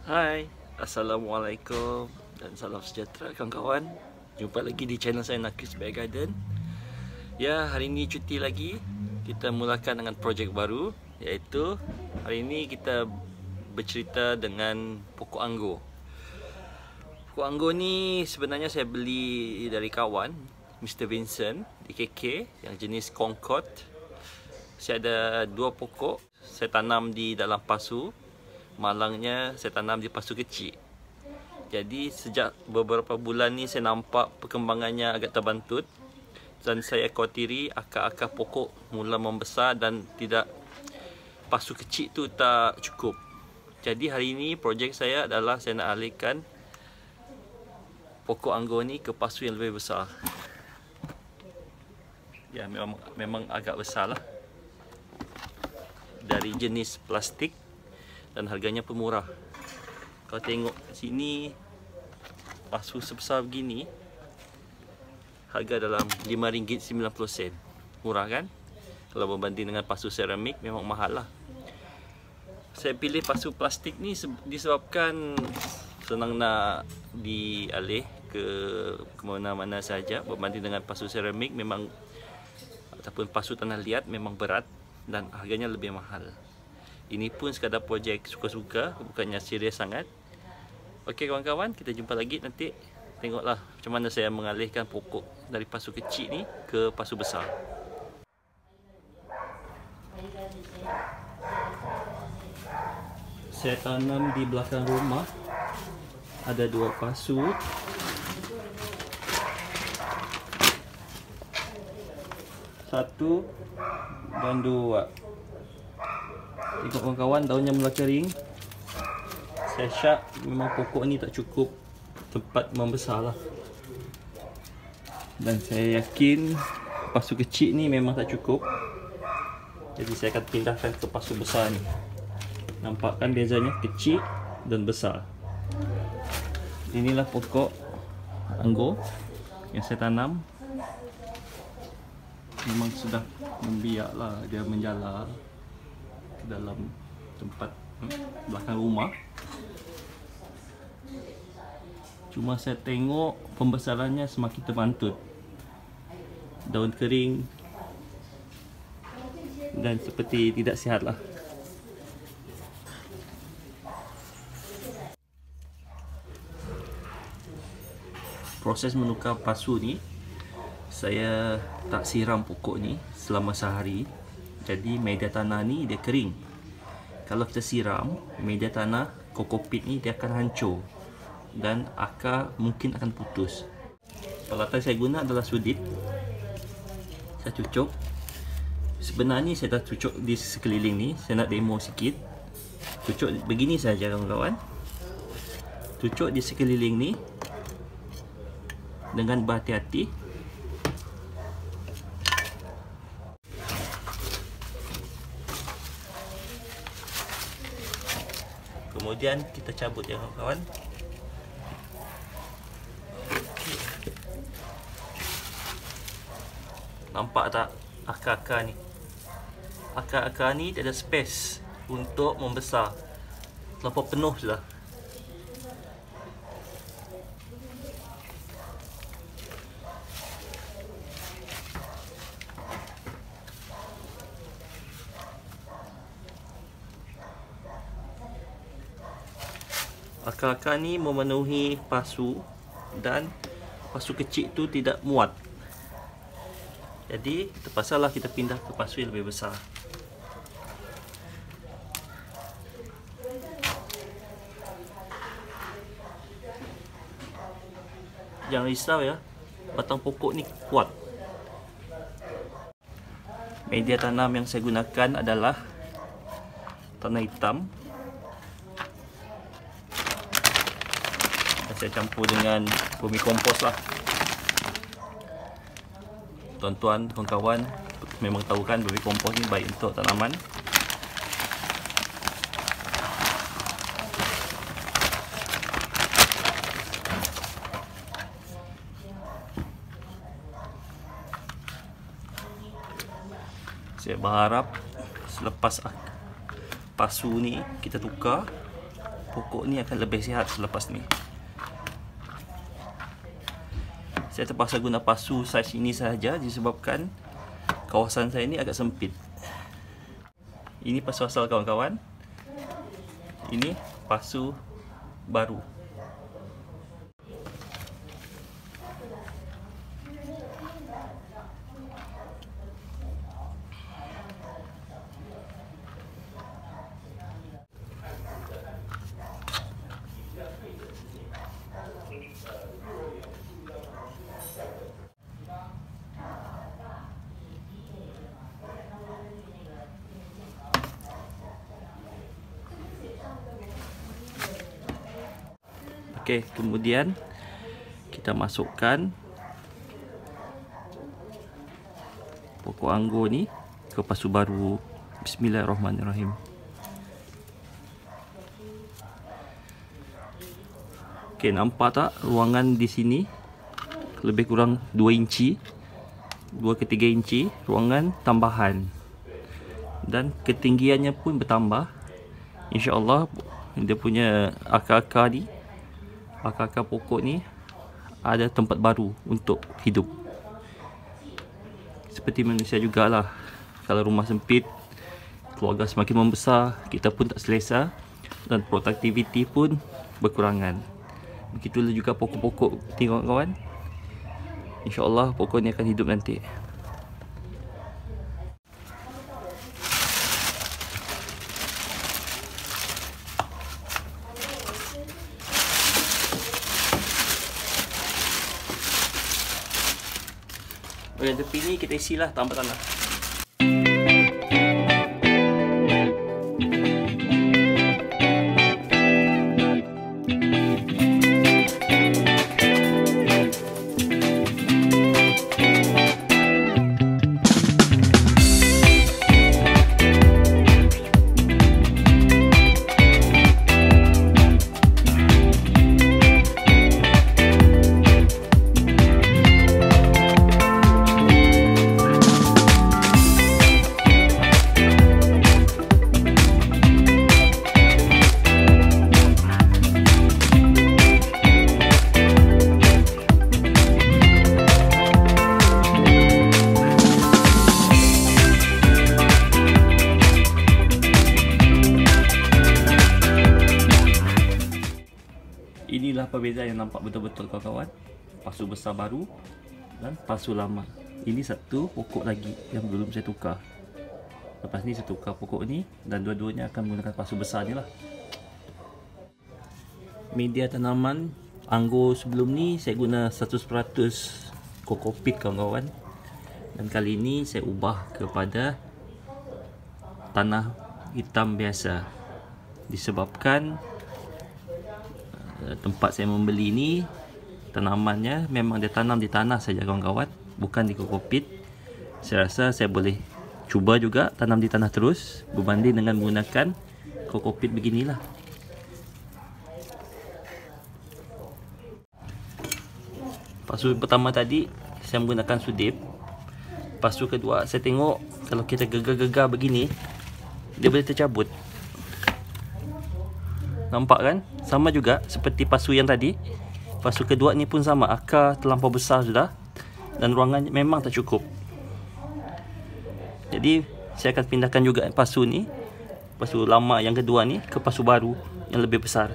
Hai, Assalamualaikum dan salam sejahtera kawan-kawan. Jumpa lagi di channel saya Nakris Bear Garden. Ya, hari ini cuti lagi. Kita mulakan dengan projek baru, iaitu hari ini kita bercerita dengan pokok anggur. Pokok anggur ni sebenarnya saya beli dari kawan Mr. Vincent di KK yang jenis Concord. Saya ada 2 pokok. Saya tanam di dalam pasu. Malangnya saya tanam di pasu kecil. Jadi sejak beberapa bulan ni saya nampak perkembangannya agak terbantut. Dan saya khawatiri akar-akar pokok mula membesar dan tidak, pasu kecil tu tak cukup. Jadi hari ini projek saya adalah saya nak alihkan pokok anggur ni ke pasu yang lebih besar. Ya, memang agak besar lah. Dari jenis plastik dan harganya pun murah. Kalau tengok sini, pasu sebesar begini harga dalam RM5.90. Murah kan? Kalau berbanding dengan pasu seramik memang mahal lah. Saya pilih pasu plastik ni disebabkan senang nak dialih ke mana-mana saja. Berbanding dengan pasu seramik memang, ataupun pasu tanah liat memang berat dan harganya lebih mahal. Ini pun sekadar projek suka-suka, bukannya serius sangat. Okey kawan-kawan, kita jumpa lagi nanti. Tengoklah macam mana saya mengalihkan pokok dari pasu kecil ni ke pasu besar. Saya tanam di belakang rumah. Ada 2 pasu. Satu dan 2. Tengok kawan-kawan, daunnya mula kering. Saya syak memang pokok ni tak cukup tempat membesar lah. Dan saya yakin pasu kecil ni memang tak cukup. Jadi saya akan pindahkan ke pasu besar ni. Nampak kan bezanya, kecil dan besar. Inilah pokok anggur yang saya tanam. Memang sudah membiak lah, dia menjalar dalam tempat belakang rumah. Cuma saya tengok pembesarannya semakin terbantut. Daun kering dan seperti tidak sihat lah. Proses menukar pasu ni, saya tak siram pokok ni selama sehari. Jadi media tanah ni dia kering. Kalau kita siram, media tanah kokopit ni dia akan hancur dan akar mungkin akan putus. Peralatan saya guna adalah sudip. Saya cucuk. Sebenarnya saya dah cucuk di sekeliling ni. Saya nak demo sikit. Cucuk begini saja kawan-kawan. Cucuk di sekeliling ni dengan berhati-hati. Kemudian kita cabut ya kawan-kawan. Nampak tak akar-akar ni? Akar-akar ni dia ada space untuk membesar. Terlampau penuh sudah. Akar-akar ni memenuhi pasu dan pasu kecil tu tidak muat. Jadi terpaksalah kita pindah ke pasu yang lebih besar. Jangan risau ya, batang pokok ni kuat. Media tanam yang saya gunakan adalah tanah hitam. Saya campur dengan bumi kompos lah. Tuan-tuan, kawan-kawan memang tahu kan bumi kompos ni baik untuk tanaman. Saya berharap selepas pasu ni kita tukar, pokok ni akan lebih sihat selepas ni. Saya terpaksa guna pasu saiz ini sahaja disebabkan kawasan saya ni agak sempit. Ini pasu asal kawan-kawan. Ini pasu baru. Okey, kemudian kita masukkan pokok anggur ni ke pasu baru. Bismillahirrahmanirrahim. Okey, nampak tak ruangan di sini lebih kurang 2 inci, 2 ke 3 inci ruangan tambahan, dan ketinggiannya pun bertambah. InsyaAllah dia punya akar-akar ni, akar-akar pokok ni ada tempat baru untuk hidup. Seperti manusia jugalah, kalau rumah sempit, keluarga semakin membesar, kita pun tak selesa dan produktiviti pun berkurangan. Begitulah juga pokok-pokok ni kawan-kawan. InsyaAllah pokok ni akan hidup nanti. Bahagian tepi ni kita isilah tambah tanah. Inilah perbezaan yang nampak betul-betul kawan-kawan. Pasu besar baru dan pasu lama. Ini satu pokok lagi yang belum saya tukar. Lepas ni saya tukar pokok ni dan dua-duanya akan menggunakan pasu besar ni lah. Media tanaman anggur sebelum ni saya guna 100% kokopit kawan-kawan. Dan kali ini saya ubah kepada tanah hitam biasa. Disebabkan tempat saya membeli ni tanamannya memang dia tanam di tanah saja kawan-kawan, bukan di kokopit. Saya rasa saya boleh cuba juga tanam di tanah terus berbanding dengan menggunakan kokopit beginilah. Pasu pertama tadi saya menggunakan sudip. Pasu kedua saya tengok kalau kita gegar-gegar begini dia boleh tercabut. Nampak kan? Sama juga seperti pasu yang tadi. Pasu kedua ni pun sama, akar terlampau besar sudah dan ruangan memang tak cukup. Jadi saya akan pindahkan juga pasu ni, pasu lama yang kedua ni ke pasu baru yang lebih besar.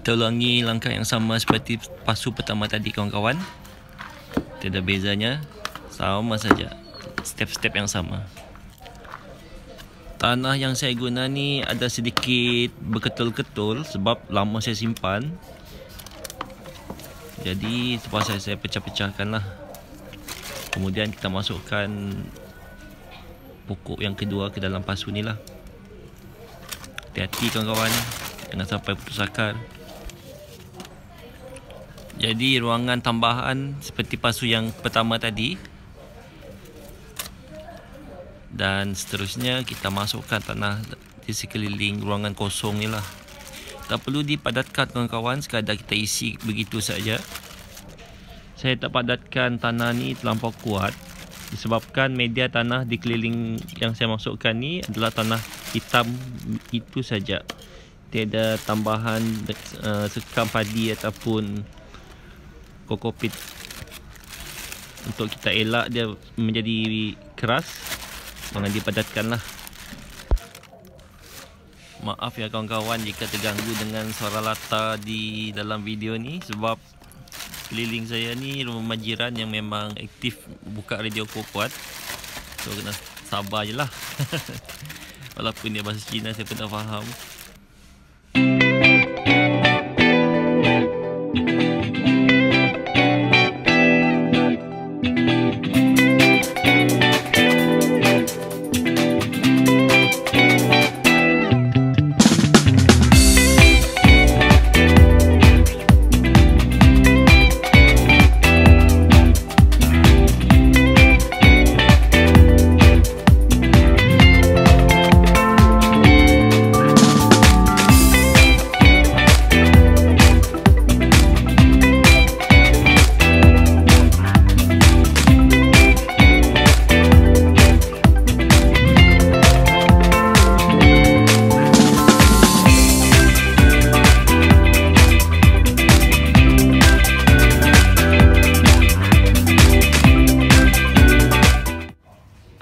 Kita ulangi langkah yang sama seperti pasu pertama tadi kawan-kawan. Tiada bezanya, sama saja, step-step yang sama. Tanah yang saya guna ni ada sedikit berketul-ketul sebab lama saya simpan. Jadi terpaksa saya pecah-pecahkan lah. Kemudian kita masukkan pokok yang kedua ke dalam pasu ni lah. Hati-hati kawan-kawan, jangan sampai putus akar. Jadi ruangan tambahan seperti pasu yang pertama tadi. Dan seterusnya kita masukkan tanah di sekeliling ruangan kosong ni lah. Tak perlu dipadatkan kawan-kawan, sekadar kita isi begitu saja. Saya tak padatkan tanah ni terlampau kuat disebabkan media tanah di keliling yang saya masukkan ni adalah tanah hitam itu saja. Tiada tambahan sekam padi ataupun kokopit untuk kita elak dia menjadi keras. Jangan dipadatkan lah. Maaf ya kawan-kawan jika terganggu dengan suara latar di dalam video ni, sebab keliling saya ni rumah jiran yang memang aktif buka radio kuat. So kena sabar je lah. Walaupun dia bahasa Cina saya pun tak faham.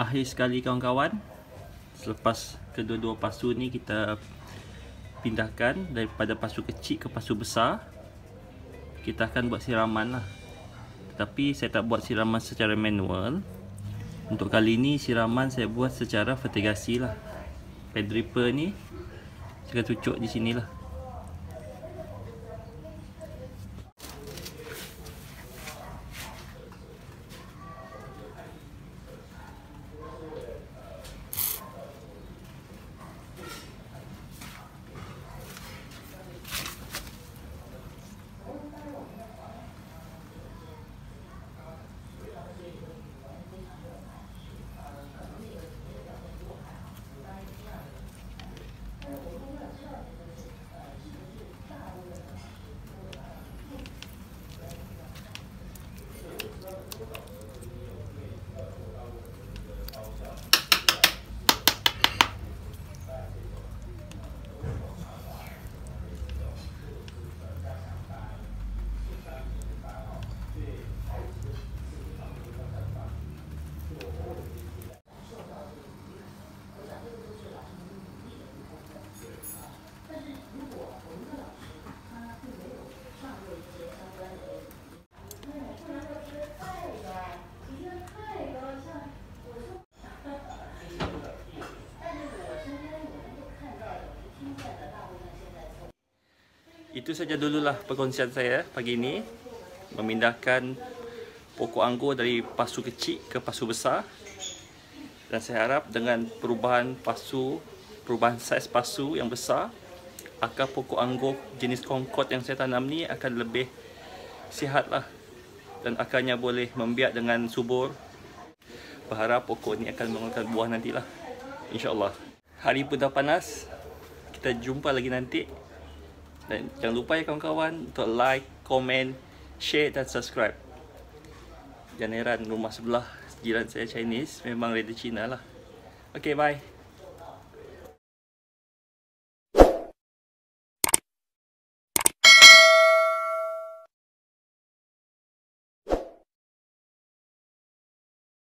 Akhir sekali kawan-kawan, selepas kedua-dua pasu ni kita pindahkan daripada pasu kecil ke pasu besar. Kita akan buat siraman lah. Tetapi saya tak buat siraman secara manual. Untuk kali ni siraman saya buat secara vertigasi lah. Pad dripper ni saya cucuk di sini lah. Itu saja dululah perkongsian saya pagi ini, memindahkan pokok anggur dari pasu kecil ke pasu besar. Dan saya harap dengan perubahan saiz pasu yang besar, akar pokok anggur jenis Concord yang saya tanam ni akan lebih sihat lah, dan akarnya boleh membiak dengan subur. Berharap pokok ni akan mengeluarkan buah nantilah, insyaAllah. Hari pun dah panas, kita jumpa lagi nanti. Dan jangan lupa ya kawan-kawan untuk like, komen, share dan subscribe. Jangan heran rumah sebelah jiran saya Chinese memang reda Cina lah. Okay, bye.